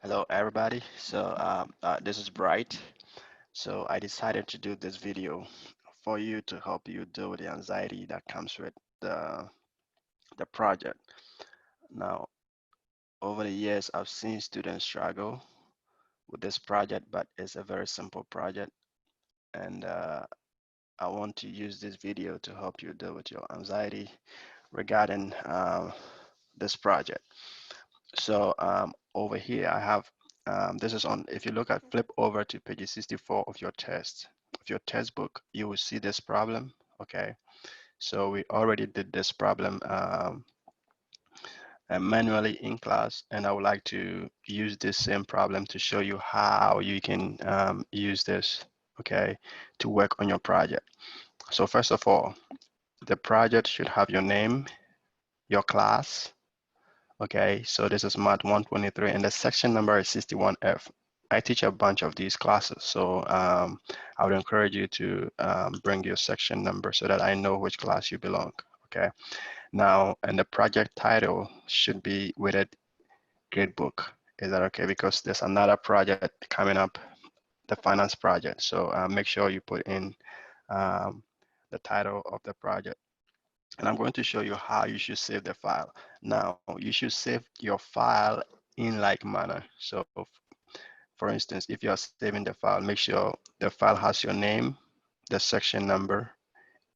Hello, everybody. This is Bright. So I decided to do this video for you to help you deal with the anxiety that comes with the the project. Now, over the years, I've seen students struggle with this project, but it's a very simple project, and I want to use this video to help you deal with your anxiety regarding this project. Over here, I have this is on. If you look at flip over to page 64 of your test, of your textbook, you will see this problem. Okay, so we already did this problem manually in class, and I would like to use this same problem to show you how you can use this, okay, to work on your project. So first of all, the project should have your name, your class. Okay, so this is Math 123, and the section number is 61F. I teach a bunch of these classes, so I would encourage you to bring your section number so that I know which class you belong. Okay, now, and the project title should be with a gradebook. Is that okay? Because there's another project coming up, the finance project. So make sure you put in um, the title of the project. And I'm going to show you how you should save the file. Now, you should save your file in like manner. So for instance, if you are saving the file, make sure the file has your name, the section number,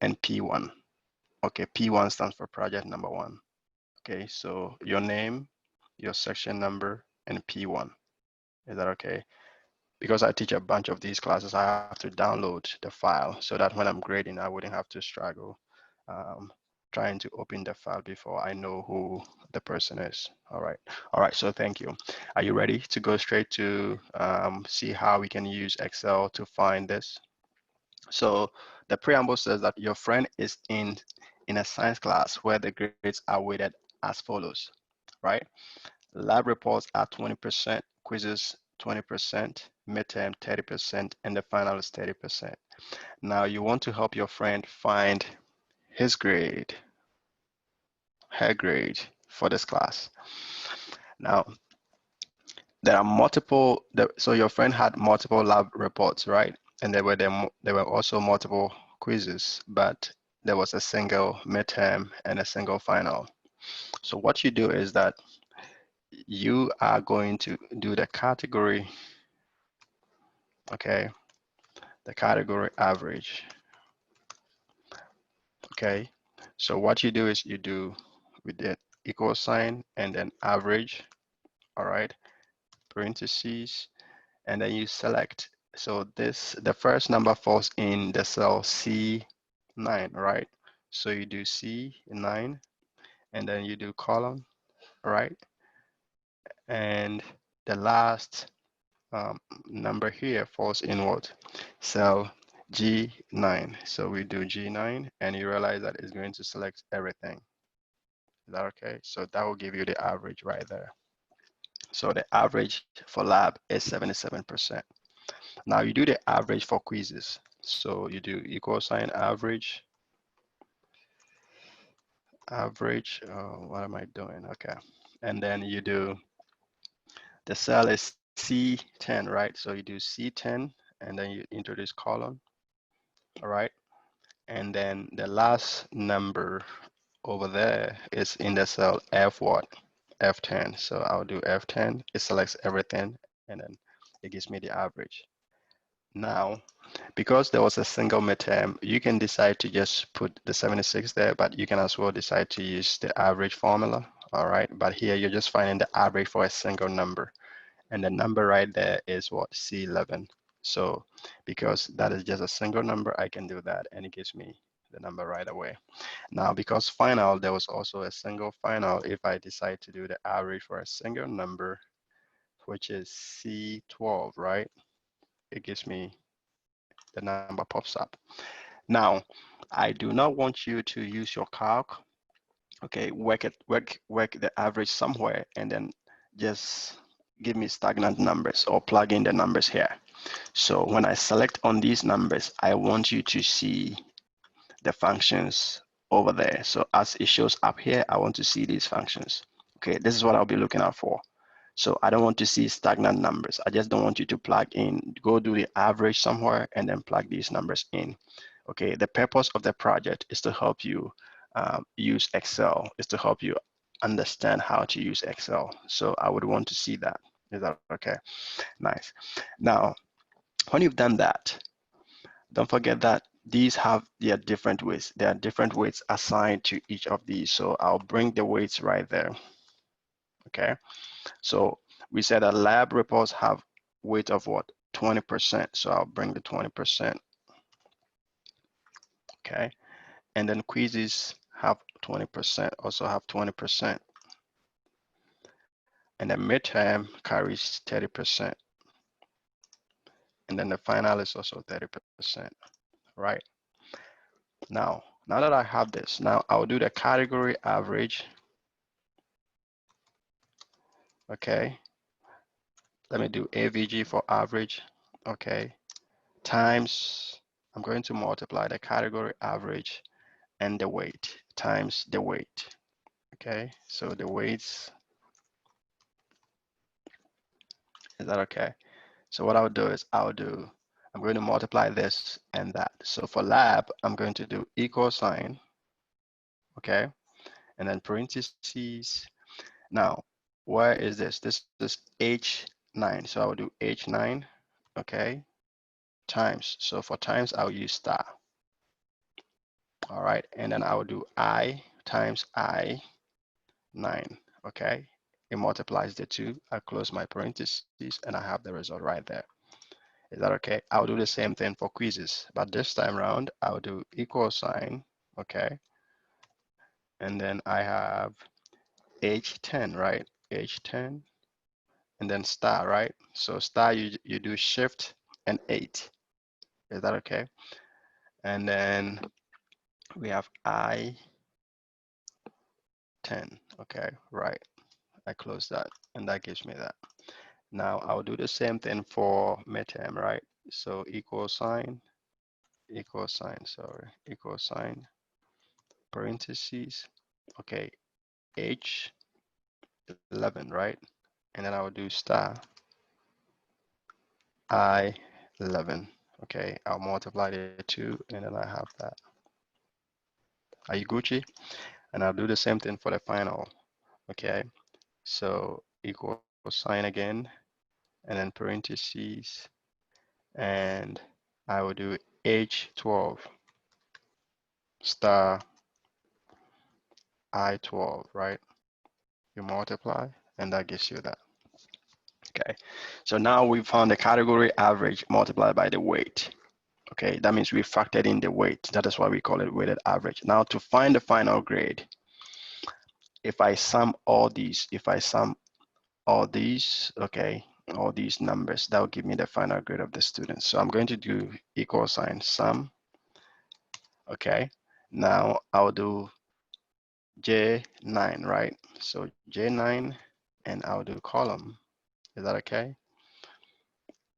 and P1. Okay, P1 stands for project number 1. Okay, so your name, your section number, and P1. Is that okay? Because I teach a bunch of these classes, I have to download the file so that when I'm grading, I wouldn't have to struggle um, trying to open the file before I know who the person is. All right, so thank you. Are you ready to go straight to see how we can use Excel to find this? So the preamble says that your friend is in a science class where the grades are weighted as follows, right? Lab reports are 20%, quizzes 20%, midterm 30%, and the final is 30%. Now you want to help your friend find his grade, her grade for this class. Now, there are multiple, so your friend had multiple lab reports, right? And there were also multiple quizzes, but there was a single midterm and a single final. So what you do is that you are going to do the category, okay, the category average, okay? So what you do is you do with the equal sign and then average, all right, parentheses, and then you select. So the first number falls in the cell C9, right? So you do C9, and then you do column, right? And the last number here falls in what? Cell G9. So we do G9, and you realize that it's going to select everything. Is that okay? So that will give you the average right there. So the average for lab is 77%. Now you do the average for quizzes. So you do equal sign average, what am I doing? Okay. And then you do, the cell is C10, right? So you do C10, and then you introduce column, all right? And then the last number over there is in the cell F what? F10. So I'll do F10. It selects everything, and then it gives me the average. Now, because there was a single midterm, you can decide to just put the 76 there, but you can as well decide to use the average formula, all right? But here you're just finding the average for a single number. And the number right there is what? C11. So because that is just a single number, I can do that, and it gives me the number right away. Now, because final, there was also a single final. If I decide to do the average for a single number, which is C12, right? It gives me, the number pops up. Now, I do not want you to use your calc. Okay, work the average somewhere, and then just give me stagnant numbers or plug in the numbers here. So when I select on these numbers, I want you to see the functions over there. So as it shows up here, I want to see these functions. Okay, this is what I'll be looking out for. So I don't want to see stagnant numbers. I just don't want you to plug in, go do the average somewhere and then plug these numbers in. Okay, the purpose of the project is to help you use Excel, is to help you understand how to use Excel. So I would want to see that. Is that okay? Nice. Now, when you've done that, don't forget that these have their different weights. There are different weights assigned to each of these. So I'll bring the weights right there. Okay. So we said that lab reports have weight of what? 20%. So I'll bring the 20%. Okay. And then quizzes have 20%, also have 20%. And the midterm carries 30%. And then the final is also 30%, right? Now that I have this, now I'll do the category average. Okay. Let me do AVG for average. Okay. Times, I'm going to multiply the category average and the weight times the weight. Okay, so the weights, is that okay? So what I'll do is I'm going to multiply this and that. So for lab, I'm going to do equal sign, okay? And then parentheses. Now, where is this? This is H9. So I will do H9, okay? Times. So for times, I'll use star. All right, and then I will do I times I9, okay? It multiplies the two. I close my parentheses and I have the result right there. Is that okay? I'll do the same thing for quizzes, but this time around, I'll do equal sign, okay? And then I have H10, right? H10, and then star, right? So star, you do shift and 8. Is that okay? And then we have I10, okay, right. I close that, and that gives me that. Now I'll do the same thing for midterm, right? So equal sign, sorry, equal sign, parentheses, okay, H11, right? And then I will do star I11, okay? I'll multiply the two, and then I have that. Are you Gucci? And I'll do the same thing for the final, okay? So equal sign again, and then parentheses, and I will do H12 star I12, right? You multiply, and that gives you that. Okay, so now we found the category average multiplied by the weight. Okay, that means we factored in the weight. That is why we call it weighted average. Now to find the final grade, if I sum all these, okay, all these numbers, that will give me the final grade of the student. So I'm going to do equal sign sum. Okay, now I'll do J9, right? So J9, and I'll do column. Is that okay?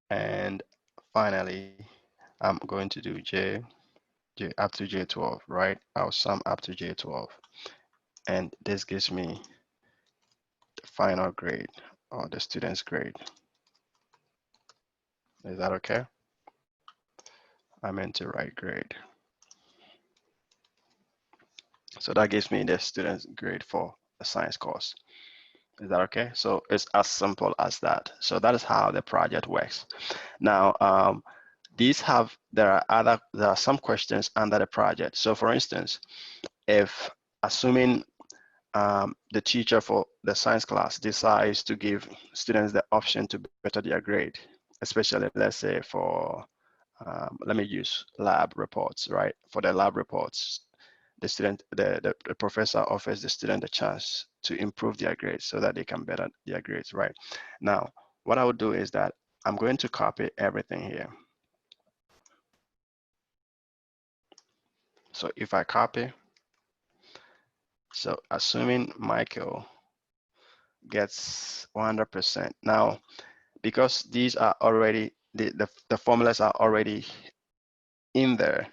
And finally, I'm going to do J up to J12, right? I'll sum up to J12. And this gives me the final grade or the student's grade. Is that okay? I meant to write grade. So that gives me the student's grade for a science course. Is that okay? So it's as simple as that. So that is how the project works. Now, there are some questions under the project. So for instance, if assuming the teacher for the science class decides to give students the option to better their grade, especially let's say for, let me use lab reports, right? For the lab reports, the professor offers the student a chance to improve their grades so that they can better their grades, right? Now, what I would do is that I'm going to copy everything here. So if I copy, so assuming Michael gets 100%. Now, because these are already, the formulas are already in there,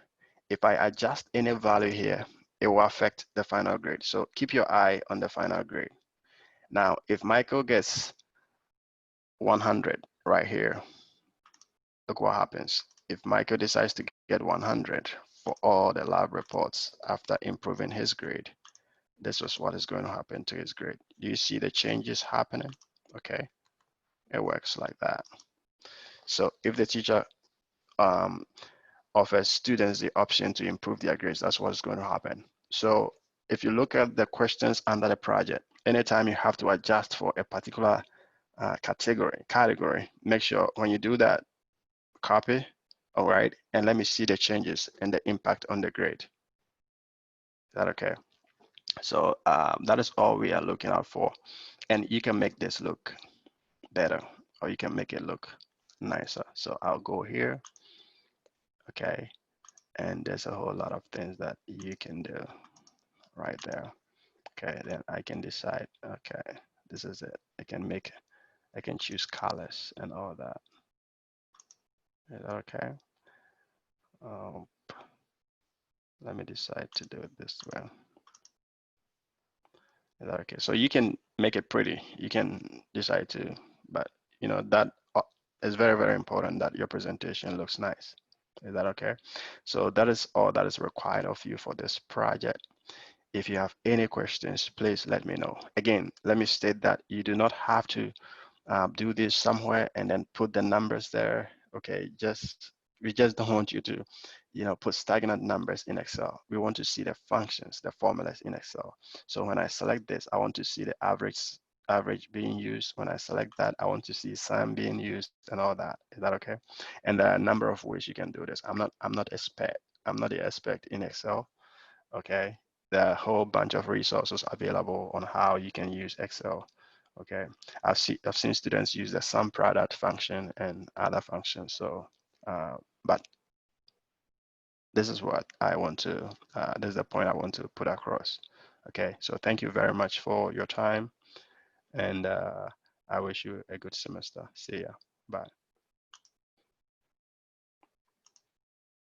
if I adjust any value here, it will affect the final grade. So keep your eye on the final grade. Now, if Michael gets 100 right here, look what happens. If Michael decides to get 100 for all the lab reports after improving his grade, this is what is going to happen to his grade. Do you see the changes happening? Okay, it works like that. So if the teacher offers students the option to improve their grades, that's what's going to happen. So if you look at the questions under the project, anytime you have to adjust for a particular category, make sure when you do that, copy, all right, and let me see the changes and the impact on the grade. Is that okay? So that is all we are looking out for. And you can make this look better, or you can make it look nicer. So I'll go here, okay, and there's a whole lot of things that you can do right there. Okay, then I can decide, okay, this is it. I can choose colors and all that. Is that okay? Um, let me decide to do it this way. Is that okay? So you can make it pretty. You can decide to, but you know, that is very, very important that your presentation looks nice. Is that okay? So that is all that is required of you for this project. If you have any questions, please let me know. Again, let me state that you do not have to do this somewhere and then put the numbers there. Okay, we just don't want you to, you know, put stagnant numbers in Excel. We want to see the functions, the formulas in Excel. So when I select this, I want to see the average being used. When I select that, I want to see sum being used and all that. Is that okay? And there are a number of ways you can do this. I'm not expert. I'm not the expert in Excel. Okay, there are a whole bunch of resources available on how you can use Excel. Okay, I've seen students use the sum product function and other functions. So, but this is what I want to. This is the point I want to put across. Okay, so thank you very much for your time, and I wish you a good semester. See ya. Bye.